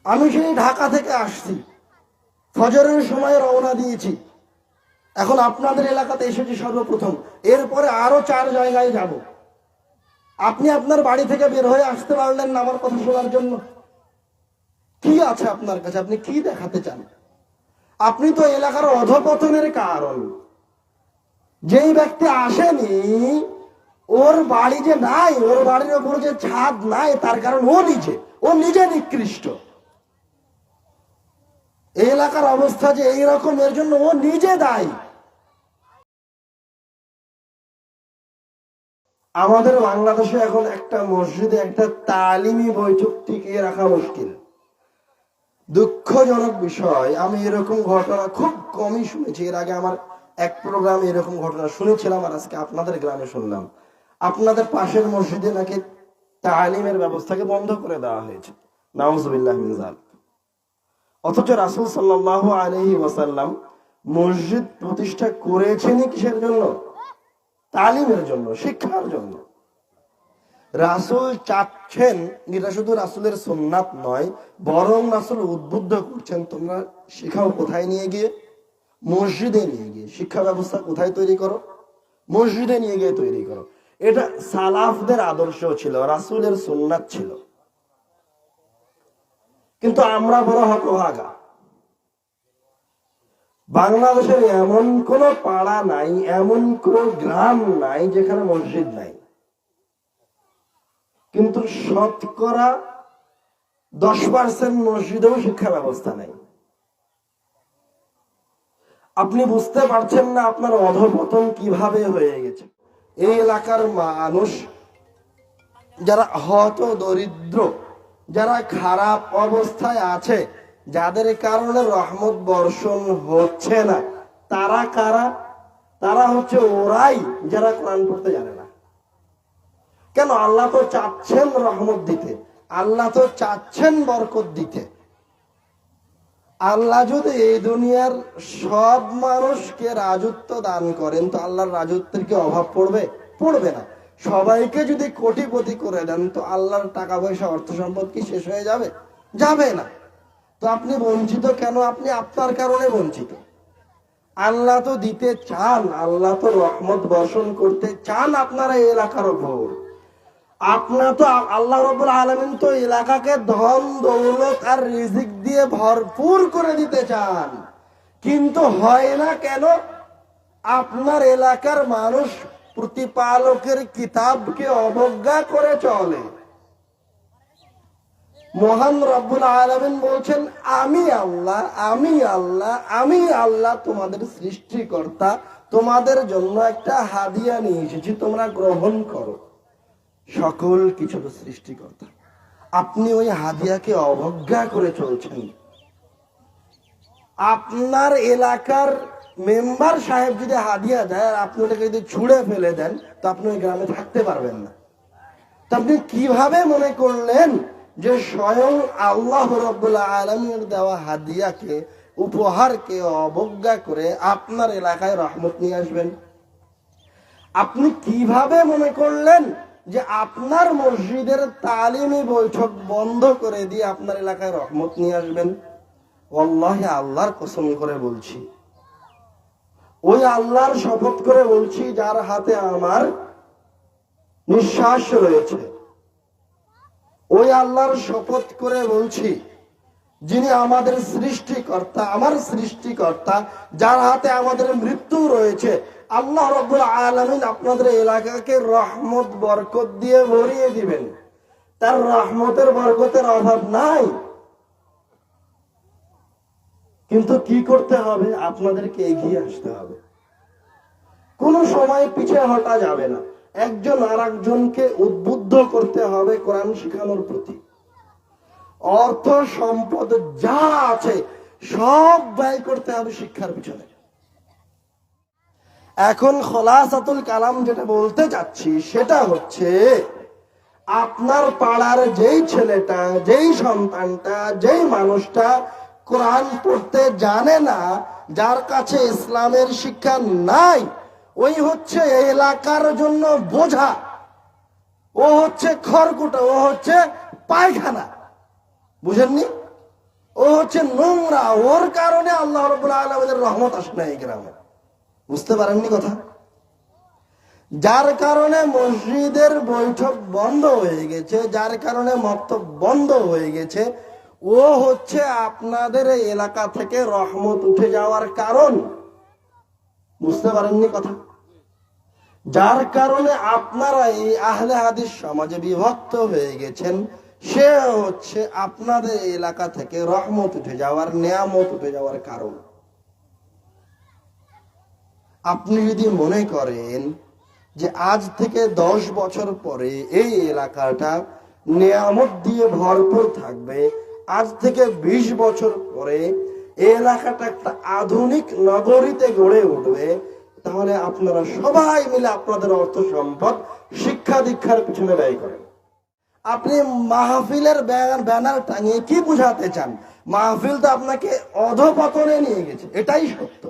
আমি সেই ঢাকা থেকে আসছি, ফজরের সময় রওনা দিয়েছি। এখন আপনাদের এলাকাতে এসেছি সর্বপ্রথম, এরপরে আরো 4 জায়গায় যাব। আপনি আপনার বাড়ি থেকে বের হয়ে আসতে পারলেন না আমার কথা শোনার জন্য? কি আছে আপনার কাছে? আপনি কি দেখাতে চান? আপনি তো এলাকার অধপতনের কারণ। যেই ব্যক্তি আসেনি, ওর বাড়ি যে নাই, ওর বাড়ির উপর যে ছাদ নাই, তার কারণ ও নিজে নিকৃষ্ট। এই এলাকার অবস্থা যে এইরকম, এর জন্য ও নিজে দায়ী। আমাদের বাংলাদেশে এখন একটা মসজিদে একটা তালিমি বৈঠক টিকিয়ে রাখা মুশকিল। দুঃখজনক বিষয়, আমি এরকম ঘটনা খুব কমই শুনেছি। এর আগে আমার এক প্রোগ্রামে এরকম ঘটনা শুনেছিলাম, আর আজকে আপনাদের গ্রামে শুনলাম। আপনাদের পাশের মসজিদে নাকি তালিমের ব্যবস্থাকে বন্ধ করে দেওয়া হয়েছে। নাউজুবিল্লাহ মিন যালিক। অথচ রাসূল সাল্লাল্লাহু আলাইহি ওয়াসাল্লাম মসজিদ প্রতিষ্ঠা করেছেনই কিসের জন্য? তালিমের জন্য, শিক্ষার জন্য। রাসূল চাচ্ছেন, এটা শুধু রাসূলের সুন্নাত নয়, বরং রাসূল উদ্বুদ্ধ করছেন, তোমরা শিখাও কোথায় নিয়ে গিয়ে? মসজিদে নিয়ে গিয়ে। শিক্ষা ব্যবস্থা কোথায় তৈরি করো? মসজিদে নিয়ে গিয়ে তৈরি করো। এটা সালাফদের আদর্শ ছিল, রাসূলের সুন্নাত ছিল। কিন্তু আমরা বড় হতভাগা। বাংলাদেশের এমন কোন পাড়া নাই, এমন কোন গ্রাম নাই যেখানে মসজিদ নাই। কিন্তু শতকরা 10% মসজিদেও শিক্ষা ব্যবস্থা নাই। আপনি বুঝতে পারছেন না আপনার অধঃপতন কিভাবে হয়ে গেছে। এই এলাকার মানুষ যারা হত দরিদ্র, যারা খারাপ অবস্থায় আছে, যাদের কারণে রহমত বর্ষণ হচ্ছে না, তারা কারা? তারা হচ্ছে ওরাই যারা কোরআন পড়তে জানে না। কেন? আল্লাহ তো চাচ্ছেন রহমত দিতে, আল্লাহ তো চাচ্ছেন বরকত দিতে। আল্লাহ যদি এই দুনিয়ার সব মানুষকে রাজত্ব দান করেন, তো আল্লাহর রাজত্বের কি অভাব পড়বে? পড়বে না। সবাইকে যদি কোটিপতি করে দেন, তো আল্লাহর টাকা পয়সা অর্থ সম্পদ কি শেষ হয়ে যাবে? যাবে না। তো আপনি বঞ্চিত কেন? আপনি আপনার কারণে বঞ্চিত। আল্লাহ তো দিতে চান, আল্লাহ তো রহমত বর্ষণ করতে চান আপনারা এই এলাকার উপর। আপনার তো আল্লাহ রাব্বুল আলামিন তো এলাকাকে ধন দৌলত আর রিজিক দিয়ে ভরপুর করে দিতে চান, কিন্তু হয় না কেন? আপনার এলাকার মানুষ প্রতিপালকের কিতাবকে অবজ্ঞা করে চলে। মহান রব্বুল আলামিন বলছেন, আমি আল্লাহ, আমি আল্লাহ, আমি আল্লাহ তোমাদের সৃষ্টিকর্তা, তোমাদের জন্য একটা হাদিয়া নিয়ে এসেছি, তোমরা গ্রহণ করো। সকল কিছু তো সৃষ্টিকর্তা। আপনি ওই হাদিয়াকে অবজ্ঞা করে চলছেন। আপনার এলাকার মেম্বার সাহেব যদি হাদিয়া দেয় আর আপনি ওটাকে যদি ছুঁড়ে ফেলে দেন, তো আপনি ওই গ্রামে থাকতে পারবেন না। তো আপনি কিভাবে মনে করলেন যে স্বয়ং আল্লাহ রাব্বুল আলামিনের দেওয়া হাদিয়াকে, উপহারকে অবজ্ঞা করে আপনার এলাকায় রহমত নিয়ে আসবেন? আপনি কিভাবে মনে করলেন যে আপনার মসজিদের তালিমি বৈঠক বন্ধ করে দিয়ে আপনার এলাকায় রহমত নিয়ে আসবেন? ওয়াল্লাহি, আল্লাহর কসম করে বলছি, ওই আল্লাহর শপথ করে বলছি যার হাতে আমার নিঃশ্বাস রয়েছে, ওই আল্লাহর শপথ করে বলছি যিনি আমাদের সৃষ্টিকর্তা, আমার সৃষ্টিকর্তা, যার হাতে আমাদের মৃত্যু রয়েছে, আল্লাহ রাব্বুল আলামিন আপনাদের এলাকাকে রহমত বরকত দিয়ে ভরিয়ে দিবেন। তার রহমতের বরকতের অভাব নাই। কিন্তু কি করতে হবে? আপনাদেরকে এগিয়ে আসতে হবে। কোনো সময় পিছিয়ে হটা যাবে না। একজন আর একজনকে উদ্বুদ্ধ করতে হবে কোরআন শিখানোর প্রতি। অর্থ সম্পদ যা আছে সব ব্যয় করতে হবে শিক্ষার পিছনে। এখন খোলাসাতুল কালাম যেটা বলতে চাচ্ছি সেটা হচ্ছে, আপনার পাড়ার যেই ছেলেটা, যেই সন্তানটা, যেই মানুষটা কোরআন পড়তে জানে না, যার কাছে ইসলামের শিক্ষা নাই, ওই হচ্ছে এলাকার জন্য বোঝা, ও হচ্ছে খড়কুটো, ও হচ্ছে পায়খানা। বুঝেননি? ও হচ্ছে নোংরা, ওর কারণে আল্লাহ রাব্বুল আলামিনের রহমত আসে না এই গ্রামে। বুঝতে পারেননি কথা? যার কারণে মসজিদের বৈঠক বন্ধ হয়ে গেছে, যার কারণে মক্তব বন্ধ হয়ে গেছে, ও হচ্ছে আপনাদের এই এলাকা থেকে রহমত উঠে যাওয়ার কারণ। বুঝতে পারেননি কথা? যার কারণে আপনারা এই আহলে হাদিস সমাজে বিভক্ত হয়ে গেছেন, সে হচ্ছে আপনাদের এলাকা থেকে রহমত উঠে যাওয়ার, নেয়ামত উঠে যাওয়ার কারণ। আপনি যদি মনে করেন যে আজ থেকে 10 বছর পরে এই এলাকাটা নেয়ামত দিয়ে ভরপুর থাকবে, আজ থেকে 20 বছর পরে এই এলাকাটা একটা আধুনিক নগরীতে গড়ে উঠবে, তাহলে আপনারা সবাই মিলে আপনাদের অর্থ সম্পদ শিক্ষা দীক্ষার পিছনে ব্যয় করেন। আপনি মাহফিলের ব্যানার টাঙিয়ে কি বুঝাতে চান? মাহফিল তো আপনাকে অধপতনে নিয়ে গেছে, এটাই সত্য।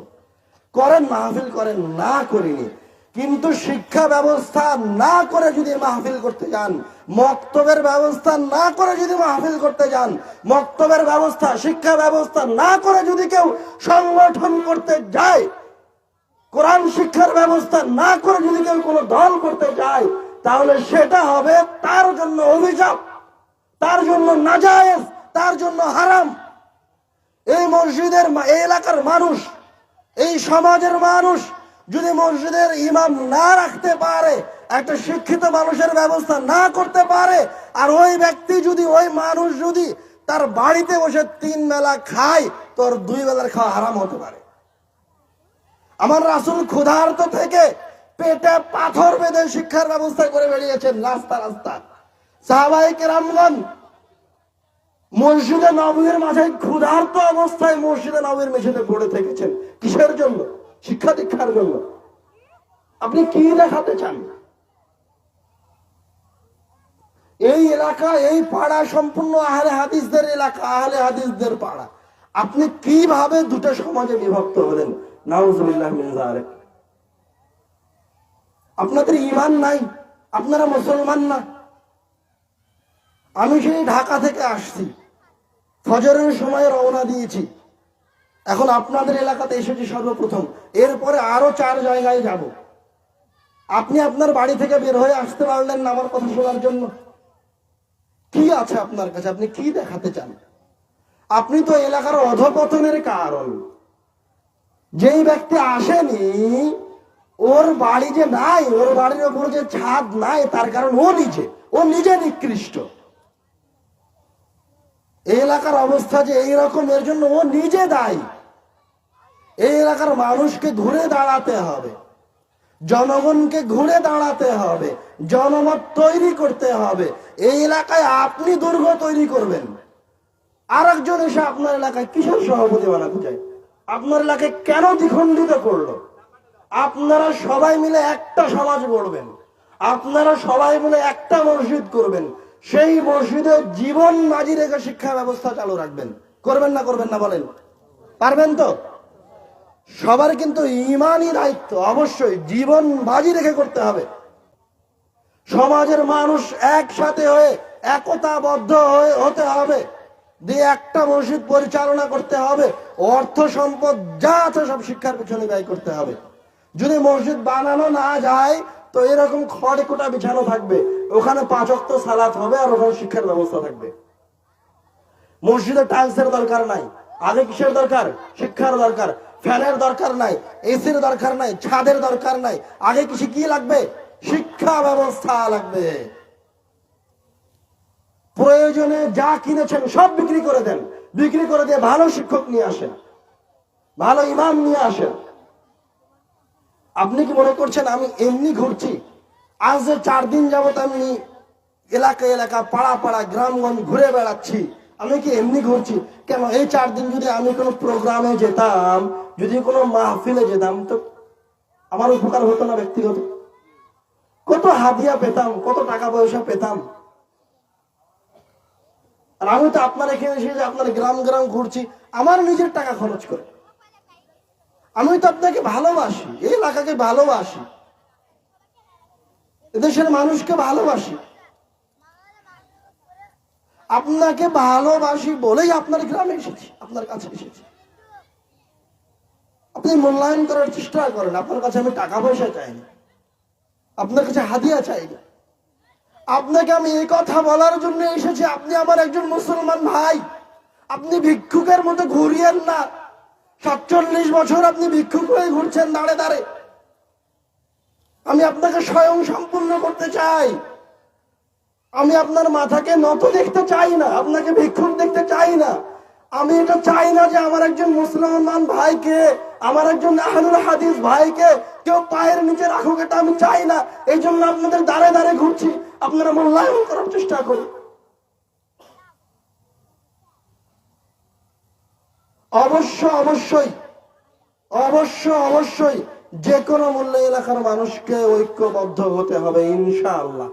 করেন, মাহফিল করেন, না করিনি, কিন্তু শিক্ষা ব্যবস্থা না করে যদি মাহফিল করতে যান, মক্তবের ব্যবস্থা না করে যদি মাহফিল করতে যান, মক্তবের ব্যবস্থা, শিক্ষা ব্যবস্থা না করে যদি কেউ সংগঠন করতে যায়, কোরআন শিক্ষার ব্যবস্থা না করে যদি কেউ কোনো দল করতে যায়, তাহলে সেটা হবে তার জন্য অভিশাপ, তার জন্য নাজায়েজ, তার জন্য হারাম। এই মসজিদের, এই এলাকার মানুষ, এই সমাজের মানুষ যদি মসজিদের ইমাম না রাখতে পারে, একটা শিক্ষিত মানুষের ব্যবস্থা না করতে পারে, আর ওই ব্যক্তি যদি, ওই মানুষ যদি তার বাড়িতে বসে 3 বেলা খায়, তোর 2 বেলার খাওয়া হারাম হতে পারে। আমার রাসূল ক্ষুধার্ত থেকে পেটে পাথর বেঁধে শিক্ষার ব্যবস্থা করে বেরিয়েছেন রাস্তা রাস্তা। সাহাবায়ে কেরামগণ মসজিদে নববীর মাঝে ক্ষুধার্ত অবস্থায় মসজিদে নববীর মেঝেতে পড়ে থেকেছেন। কিসের জন্য? শিক্ষা দীক্ষার জন্য। আপনি কি দেখাতে চান? এই এলাকা, এই পাড়া সম্পূর্ণ আহলে হাদিসদের এলাকা, আহলে হাদিসদের পাড়া। আপনি কিভাবে দুটো সমাজে বিভক্ত হলেন? নাউজুবিল্লাহ মিন যালিক। আপনাদের ঈমান নাই, আপনারা মুসলমান না। আমি সেই ঢাকা থেকে আসছি, ফজরের সময় রওনা দিয়েছি, এখন আপনাদের এলাকাতে এসেছি সর্বপ্রথম, এরপরে আরো 4 জায়গায় যাব। আপনি আপনার বাড়ি থেকে বের হয়ে আসতে পারলেন না আমার কথা শোনার জন্য? কি আছে আপনার কাছে? আপনি কি দেখাতে চান? আপনি তো এলাকার অধপতনের কারণ। যেই ব্যক্তি আসেনি, ওর বাড়ি যে নাই, ওর বাড়ির উপর যে ছাদ নাই, তার কারণ ও নিজে নিকৃষ্ট। এই এলাকার অবস্থা যে এইরকম, এর জন্য ও নিজে দায়ী। এই এলাকার মানুষকে ঘুরে দাঁড়াতে হবে, জনগণকে ঘুরে দাঁড়াতে হবে, জনমত তৈরি করতে হবে। এই এলাকায় আপনি দুর্গ তৈরি করবেন, আর একজন এসে আপনার এলাকায় কিসের সভাপতি বানাতে চায়? আপনার এলাকায় কেন দ্বিখণ্ডিত করলো? আপনারা সবাই মিলে একটা সমাজ গড়বেন, আপনারা সবাই মিলে একটা মসজিদ করবেন, সেই মসজিদে জীবন বাজি রেখে শিক্ষা ব্যবস্থা চালু রাখবেন। করবেন না? করবেন না বলেন? পারবেন তো? সবার কিন্তু ঈমানি দায়িত্ব, অবশ্যই জীবন বাজি রেখে করতে হবে। সমাজের মানুষ একসাথে হয়ে, একতাবদ্ধ হয়ে হতে হবে, দিয়ে একটা মসজিদ পরিচালনা করতে হবে। অর্থ সম্পদ যা আছে সব শিক্ষার পিছনে ব্যয় করতে হবে। যদি মসজিদ বানানো না যায়, তো এরকম খড়ে কোটা বিছানো থাকবে, ওখানে 5 ওয়াক্ত সালাত হবে, আর ওখানে শিক্ষার ব্যবস্থা থাকবে। মসজিদে টাইলসের দরকার নাই, আগে কিসের দরকার? শিক্ষার দরকার। ফ্যানের দরকার নাই, এসির দরকার নাই, ছাদের দরকার নাই, আগে কি লাগবে? শিক্ষা ব্যবস্থা লাগবে। প্রয়োজনে যা কিনেছেন সব বিক্রি করে দেন, বিক্রি করে দিয়ে ভালো শিক্ষক নিয়ে আসেন, ভালো ইমাম নিয়ে আসেন। আপনি কি মনে করছেন আমি এমনি ঘুরছি? আজ যে 4 দিন যাবত আমি এলাকা এলাকা, পাড়া পাড়া, গ্রামগঞ্জ ঘুরে বেড়াচ্ছি, আমি কি এমনি ঘুরছি? কেন? এই 4 দিন যদি আমি কোনো প্রোগ্রামে যেতাম, যদি কোনো মাহফিলে যেতাম, তো আমার উপকার হতো না? ব্যক্তিগত কত হাদিয়া পেতাম, কত টাকা পয়সা পেতাম। আর আমি তো আপনার এখানে এসে যে আপনার গ্রাম গ্রাম ঘুরছি আমার নিজের টাকা খরচ করে। আমি তো আপনাকে ভালোবাসি, এই এলাকাকে ভালোবাসি, এদেশের মানুষকে ভালোবাসি। আপনাকে ভালোবাসি বলেই আপনার গ্রামে এসেছি, আপনার কাছে এসেছি। আপনি মূল্যায়ন করার চেষ্টা করেন। আপনার কাছে আমি টাকা পয়সা চাই না, আপনার কাছে হাদিয়া চাই না। আপনাকে আমি এই কথা বলার জন্য এসেছি, আপনি আমার একজন মুসলমান ভাই। আপনি ভিক্ষুকের মতো ঘুরিয়েন না। 47 বছর আপনি ভিক্ষুক হয়ে ঘুরছেন দাঁড়ে দাঁড়ে। আমি আপনাকে স্বয়ং সম্পূর্ণ করতে চাই। আমি আপনার মাথাকে নত দেখতে চাই না, আপনাকে ভিক্ষুক দেখতে চাই না। আমি এটা চাই না যে আমার একজন মুসলমান ভাইকে, আমার একজন আহলুল হাদিস ভাইকে কেউ পায়ের নিচে রাখুক, এটা আমি চাই না। এই জন্য আপনাদের দাঁড়ে দাঁড়ে ঘুরছি, আপনারা মূল্যায়ন করার চেষ্টা করুন। অবশ্যই অবশ্যই যে কোনো মূল্যে এলাকার মানুষকে ঐক্যবদ্ধ হতে হবে ইনশাআল্লাহ।